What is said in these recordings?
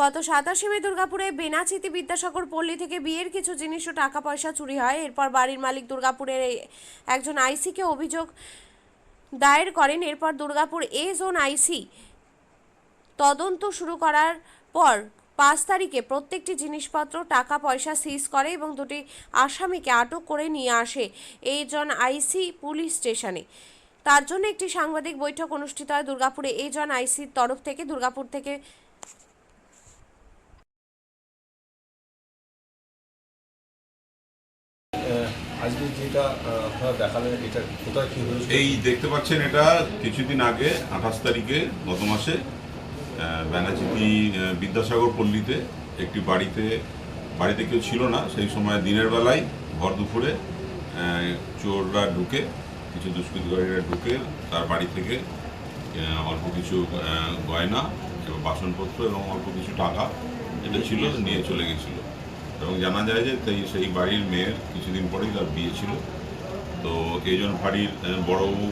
গত 27 মে দুর্গাপুরে বেনাচিতি বিদ্যাসাগর পল্লী থেকে বিয়ের কিছু জিনিস ও টাকা পয়সা চুরি হয়। এরপর বাড়ির মালিক দুর্গাপুরের একজন আইসিকে অভিযোগ দায়ের করেন। এরপর দুর্গাপুর এ জোন আইসি তদন্ত শুরু করার পর 5 তারিখে প্রত্যেকটি জিনিসপত্র টাকা পয়সা সিজ করে এবং দুটি আসামিকে আটক করে নিয়ে আসে এই জন আইসি পুলিশ স্টেশনে। তার জন্য একটি সাংবাদিক বৈঠক অনুষ্ঠিত হয় দুর্গাপুরে এই জন আইসির তরফ থেকে। দুর্গাপুর থেকে আজকে যেটা আপনারা দেখালেন এটা কোথায় কি হয়েছে? এই দেখতে পাচ্ছেন, এটা কিছুদিন আগে 28 তারিখে গত মাসে বেনাচিতি বিদ্যাসাগর পল্লীতে একটি বাড়িতে কেউ ছিল না সেই সময়, দিনের বেলায় ভর দুপুরে চোররা ঢুকে, কিছু দুষ্কৃতকারীরা ঢুকে তার বাড়ি থেকে অল্প কিছু গয়না এবং বাসনপত্র এবং অল্প কিছু টাকা এটা ছিল নিয়ে চলে গেছিল। এবং জানা যায় যে সেই বাড়ির মেয়ের কিছুদিন পরেই তার বিয়ে ছিল। তো এই জন্য বাড়ির বড়বাবু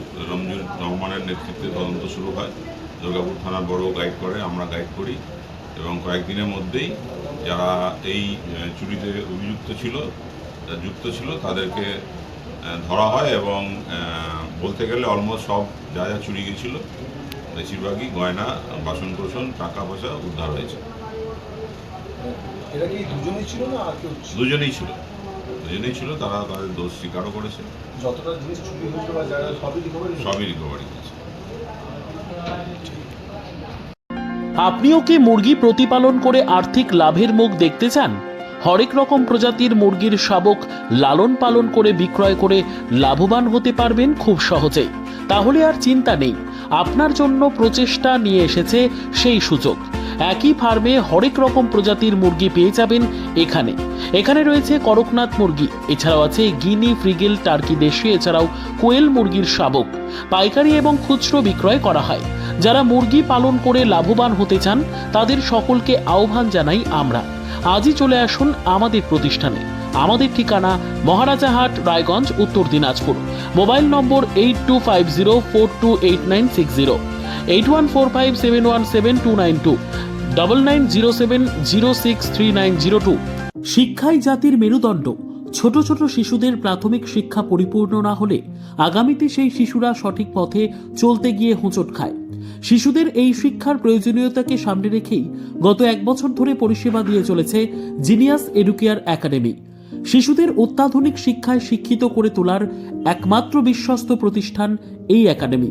রহমানের নেতৃত্বে তদন্ত শুরু হয়। দুর্গাপুর থানার বড়বাবু গাইড করে, আমরা গাইড করি এবং কয়েকদিনের মধ্যেই যারা এই চুরিতে যুক্ত ছিল তাদেরকে ধরা হয় এবং বলতে গেলে অলমোস্ট সব যা চুরি গেছিল বেশিরভাগই গয়না, বাসন টাকা পয়সা উদ্ধার হয়েছে। এটা কি দুজনেই ছিল না আর কেউ? দুজনেই ছিল। তারা তাদের দোষ স্বীকারও করেছে। যতটা জিনিস চুরি হয়েছিল বা যারা সবই রিকভারি হয়েছে। আপনিও কি মুরগি প্রতিপালন করে আর্থিক লাভের মুখ দেখতে চান? হরেক রকম প্রজাতির মুরগির শাবক লালন পালন করে বিক্রয় করে লাভবান হতে পারবেন খুব সহজেই। তাহলে আর চিন্তা নেই, আপনার জন্য প্রচেষ্টা নিয়ে এসেছে সেই সুযোগ। একই ফার্মে হরেক রকম প্রজাতির মুরগি পেয়ে যাবেন এখানে রয়েছে করকনাথ মুরগি, এছাড়াও আছে গিনি, ফ্রিগেল, টার্কি দেশি, এছাড়াও কোয়েল মুরগির শাবক। পাইকারি এবং খুচরো বিক্রয় করা হয়। যারা মুরগি পালন করে লাভবান হতে চান তাদের সকলকে আহ্বান জানাই আমরা। আজই চলে আসুন আমাদের প্রতিষ্ঠানে। আমাদের ঠিকানা মহারাজাহাট, রায়গঞ্জ, উত্তর দিনাজপুর। মোবাইল নম্বর 8250428960, 8145717292, 9907063902। শিক্ষাই জাতির মেরুদণ্ড। ছোট ছোট শিশুদের প্রাথমিক শিক্ষা পরিপূর্ণ না হলে আগামীতে সেই শিশুরা সঠিক পথে চলতে গিয়ে হোঁচট খায়। শিশুদের এই শিক্ষার প্রয়োজনীয়তাকে সামনে রেখেই গত 1 বছর ধরে পরিষেবা দিয়ে চলেছে জিনিয়াস এডুকেয়ার একাডেমি। শিশুদের অত্যাধুনিক শিক্ষায় শিক্ষিত করে তোলার একমাত্র বিশ্বস্ত প্রতিষ্ঠান এই একাডেমি।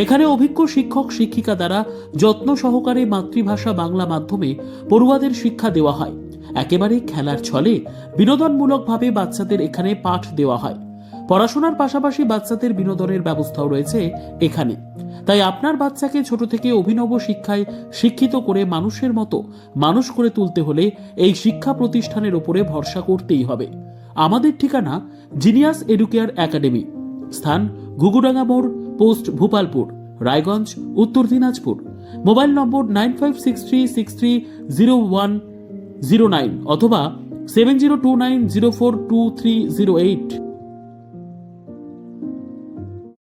এখানে অভিজ্ঞ শিক্ষক শিক্ষিকা দ্বারা যত্ন সহকারে মাতৃভাষা বাংলা মাধ্যমে পড়ুয়াদের শিক্ষা দেওয়া হয়। একেবারে খেলার ছলে বিনোদনমূলকভাবে বাচ্চাদের এখানে পাঠ দেওয়া হয়। পড়াশোনার পাশাপাশি বাচ্চাদের বিনোদনের ব্যবস্থাও রয়েছে এখানে। তাই আপনার বাচ্চাকে ছোট থেকে অভিনব শিক্ষায় শিক্ষিত করে মানুষের মতো মানুষ করে তুলতে হলে এই শিক্ষা প্রতিষ্ঠানের উপরে ভরসা করতেই হবে। আমাদের ঠিকানা জিনিয়াস এডুকেয়ার একাডেমি, স্থান ঘুঘুডাঙ্গা মোড়, পোস্ট ভূপালপুর, রায়গঞ্জ, উত্তর দিনাজপুর। মোবাইল নম্বর 9563630109 অথবা 7029042308।